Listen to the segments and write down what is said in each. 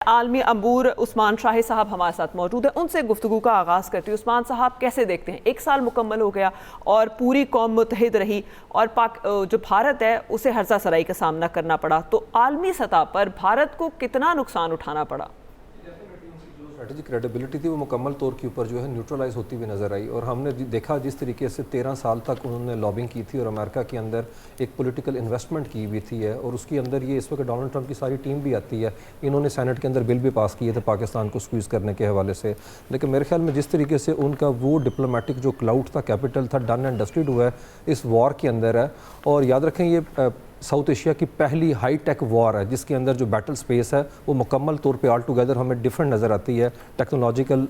عالمی امور عثمان شاہی صاحب ہمارے ساتھ موجود ہیں، ان سے گفتگو کا آغاز کرتی ہوں۔ عثمان صاحب کیسے دیکھتے ہیں؟ 1 سال مکمل ہو گیا اور پوری قوم متحد رہی اور جو بھارت ہے اسے ہرزہ سرائی کا سامنا کرنا پڑا، تو عالمی سطح پر بھارت کو کتنا نقصان اٹھانا پڑا؟ اسٹریٹجک کریڈیبلٹی تھی وہ مکمل طور کے اوپر جو ہے نیوٹرلائز ہوتی ہوئی نظر آئی، اور ہم نے دیکھا جس طریقے سے 13 سال تک انہوں نے لابنگ کی تھی اور امریکہ کے اندر ایک پولیٹیکل انویسٹمنٹ کی ہوئی تھی ہے، اور اس کے اندر یہ اس وقت ڈونلڈ ٹرمپ کی ساری ٹیم بھی آتی ہے۔ انہوں نے سینٹ کے اندر بل بھی پاس کیے تھے پاکستان کو سکویز کرنے کے حوالے سے، لیکن میرے خیال میں جس طریقے سے ان کا وہ ڈپلومیٹک جو کلاؤڈ تھا، کیپٹل تھا، ڈن اینڈ ڈسٹڈ ہوا ہے اس وار کے اندر ہے۔ اور یاد رکھیں یہ ساؤتھ ایشیا کی پہلی ہائی ٹیک وار ہے جس کے اندر جو بیٹل سپیس ہے وہ مکمل طور پہ آل ٹوگیدر ہمیں ڈیفرنٹ نظر آتی ہے۔ ٹیکنالوجیکل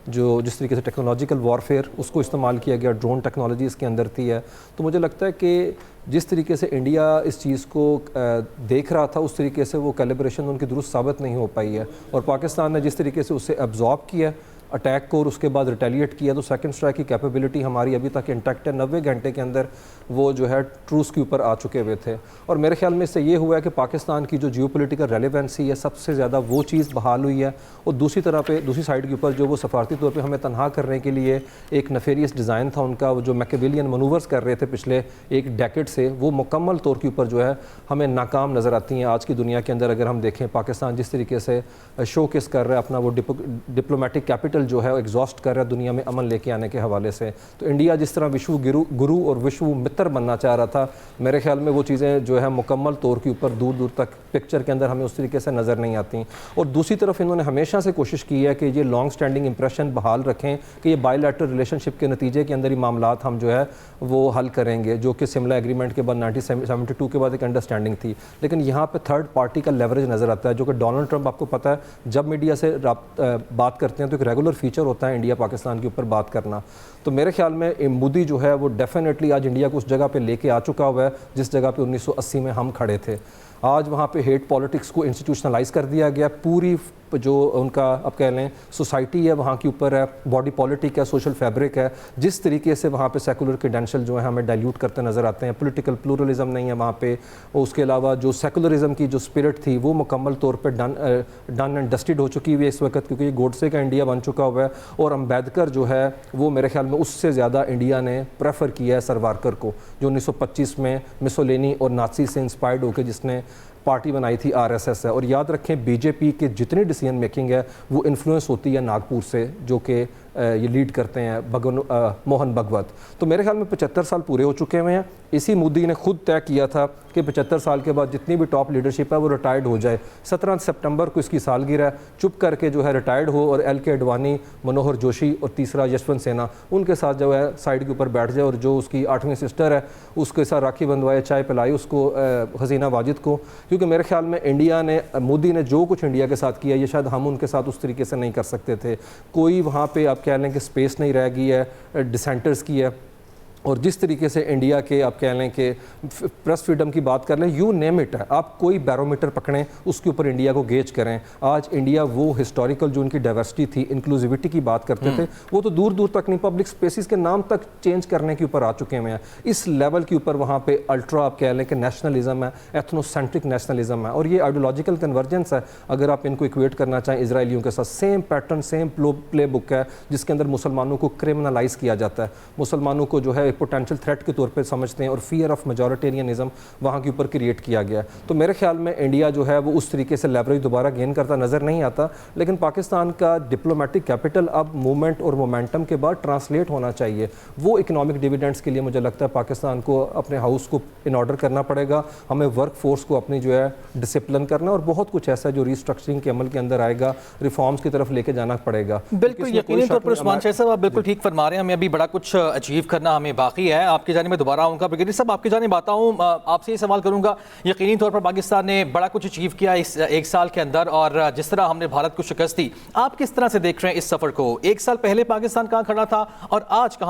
جس طریقے سے ٹیکنالوجیکل وارفیئر اس کو استعمال کیا گیا، ڈرون ٹیکنالوجی اس کے اندر تھی ہے، تو مجھے لگتا ہے کہ جس طریقے سے انڈیا اس چیز کو دیکھ رہا تھا اس طریقے سے وہ کیلیبریشن ان کی درست ثابت نہیں ہو پائی ہے، اور پاکستان نے جس طریقے سے اسے ایبزارب کیا اٹیک کو اور اس کے بعد ریٹیلیٹ کیا، تو سیکنڈ اسٹرائک کی کیپیبلٹی ہماری ابھی تک انٹیکٹ ہے۔ 90 گھنٹے کے اندر وہ جو ہے ٹروس کے اوپر آ چکے ہوئے تھے، اور میرے خیال میں اس سے یہ ہوا ہے کہ پاکستان کی جو جیو پولیٹیکل ریلیونسی ہے سب سے زیادہ وہ چیز بحال ہوئی ہے، اور دوسری سائڈ کے اوپر جو وہ سفارتی طور پہ ہمیں تنہا کرنے کے لیے ایک نیفیریس ڈیزائن تھا ان کا، جو میکیویلین منورز کر رہے تھے پچھلے ایک ڈیکیڈ سے، وہ مکمل طور کے اوپر جو ہے ہمیں ناکام نظر آتی ہیں آج کی دنیا کے اندر۔ اگر ہم دیکھیں پاکستان جس طریقے سے شو کیس کر رہا ہے اپنا وہ ڈپلومیٹک کیپٹل جو ہے ایگزاسٹ کر رہا ہے دنیا میں امن لے کے آنے کے حوالے سے، تو انڈیا جس طرح وشو گرو اور وشو متر بننا چاہ رہا تھا، میرے خیال میں وہ چیزیں جو ہے مکمل طور کے اوپر دور دور تک پکچر کے اندر ہمیں اس طریقے سے نظر نہیں آتی۔ اور دوسری طرف انہوں نے ہمیشہ سے کوشش کی ہے کہ یہ لانگ سٹینڈنگ امپریشن بحال رکھیں کہ یہ بائی لیٹرل ریلیشن شپ کے نتیجے کے اندر ہی معاملات ہم جو ہے وہ حل کریں گے، جو کہ سملا ایگریمنٹ کے بعد 1972 کے بعد ایک انڈرسٹینڈنگ تھی، لیکن یہاں پہ تھرڈ پارٹی کا لیوریج نظر آتا ہے، جو کہ ڈونلڈ ٹرمپ آپ کو پتہ ہے جب میڈیا سے بات کرتے ہیں تو ایک ریگولر فیچر ہوتا ہے انڈیا پاکستان کے اوپر بات کرنا، تو میرے خیال میں مودی جو ہے وہ ڈیفینیٹلی آج انڈیا کو اس جگہ پہ لے کے آ چکا ہوا ہے جس جگہ پہ 1980 میں ہم کھڑے تھے۔ آج وہاں پہ ہیٹ پالیٹکس کو انسٹیٹیوشنلائز کر دیا گیا، پوری جو ان کا اب کہہ لیں سوسائٹی ہے وہاں کے اوپر ہے، باڈی پالیٹک ہے، سوشل فیبرک ہے، جس طریقے سے وہاں پہ سیکولر کریڈینشل جو ہیں ہمیں ڈائلیوٹ کرتے نظر آتے ہیں، پولیٹیکل پلورلزم نہیں ہے وہاں پہ، اور اس کے علاوہ جو سیکولرزم کی جو اسپرٹ تھی وہ مکمل طور پہ ڈن اینڈ ڈسٹڈ ہو چکی ہوئی ہے اس وقت، کیونکہ یہ گوڈسے کا انڈیا بن چکا ہوا ہے، اور امبیڈکر جو ہے وہ میرے خیال میں اس سے زیادہ انڈیا نے پریفر کیا ہے سروارکر کو، جو 1925 میں مسولینی اور نازی سے انسپائرڈ ہو کے جس نے پارٹی بنائی تھی RSS ہے۔ اور یاد رکھیں بی جے پی کے جتنی ڈیسیژن میکنگ ہے وہ انفلوئنس ہوتی ہے ناگپور سے، جو کہ یہ لیڈ کرتے ہیں موہن بھگوت۔ تو میرے خیال میں 75 سال پورے ہو چکے ہوئے ہیں، اسی مودی نے خود طے کیا تھا کہ 75 سال کے بعد جتنی بھی ٹاپ لیڈرشپ ہے وہ ریٹائرڈ ہو جائے۔ 17 سپٹمبر کو اس کی سالگرہ ہے، چپ کر کے جو ہے ریٹائرڈ ہو، اور LK اڈوانی، منوہر جوشی اور تیسرا یشونت سنہا ان کے ساتھ جو ہے سائڈ کے اوپر بیٹھ جائے، اور جو اس کی 8ویں سسٹر ہے اس کے ساتھ راکھی بندھوائے، چائے پلائے اس کو حسینہ واجد کو، کیونکہ میرے خیال میں انڈیا نے مودی نے جو کچھ انڈیا کے ساتھ کیا یہ شاید ہم ان کے ساتھ اس طریقے سے نہیں کر سکتے تھے۔ کوئی وہاں پہ آپ کہہ لیں کہ اسپیس نہیں رہ گئی ہے ڈسینٹرز کی ہے، اور جس طریقے سے انڈیا کے آپ کہہ لیں کہ پریس فریڈم کی بات کر لیں، یو نیم اٹ ہے، آپ کوئی بیرومیٹر پکڑیں اس کے اوپر انڈیا کو گیج کریں، آج انڈیا وہ ہسٹوریکل جو ان کی ڈائیورسٹی تھی، انکلوزیوٹی کی بات کرتے تھے، وہ تو دور دور تک نہیں، پبلک سپیسز کے نام تک چینج کرنے کے اوپر آ چکے ہوئے ہیں۔ اس لیول کے اوپر وہاں پہ الٹرا آپ کہہ لیں کہ نیشنلزم ہے، ایتھنو سینٹرک نیشنلزم ہے، اور یہ آئیڈیولوجیکل کنورجنس ہے اگر آپ ان کو ایکویٹ کرنا چاہیں اسرائیلیوں کے ساتھ۔ سیم پیٹرن، سیم پلے بک ہے جس کے اندر مسلمانوں کو کرمنلائز کیا جاتا ہے، مسلمانوں کو جو ہے پوٹینشیل تھریٹ کے طور پہ سمجھتے ہیں، اور فیئر آف میجورٹیرینزم وہاں کے اوپر کریٹ کیا گیا ہے۔ تو میرے خیال میں انڈیا جو ہے وہ اس طریقے سے لیوریج دوبارہ گین کرتا نظر نہیں آتا، لیکن پاکستان کا ڈپلومیٹک کیپٹل اب موومنٹ اور مومنٹم کے بعد ٹرانسلیٹ ہونا چاہیے۔ وہ اکنامک ڈیویڈنڈس کے لیے مجھے لگتا ہے پاکستان کو اپنے ہاؤس کو ان آرڈر کرنا پڑے گا، ہمیں ورک فورس کو اپنی جو ہے ڈسپلن کرنا، اور بہت کچھ ایسا جو ریسٹرکچرنگ کے عمل کے اندر آئے گا، ریفارمز کی طرف لے کے جانا پڑے گا۔ بالکل یقینی طور پر عثمان شاہی صاحب آپ بالکل ٹھیک فرما رہے ہیں، ہمیں ابھی بڑا کچھ اچیو کرنا ہمیں باقی ہے۔ آپ کی جانب میں دوبارہ آؤں گا، برگیڈیئر صاحب آپ کی جانب آتا ہوں، آپ سے یہ سوال کروں گا، یقینی طور پر پاکستان نے بڑا کچھ اچیو کیا اس 1 سال کے اندر، اور جس طرح ہم نے بھارت کو شکست دی، آپ کس طرح سے دیکھ رہے ہیں اس سفر کو؟ 1 سال پہلے پاکستان کہاں کھڑا تھا اور آج کہاں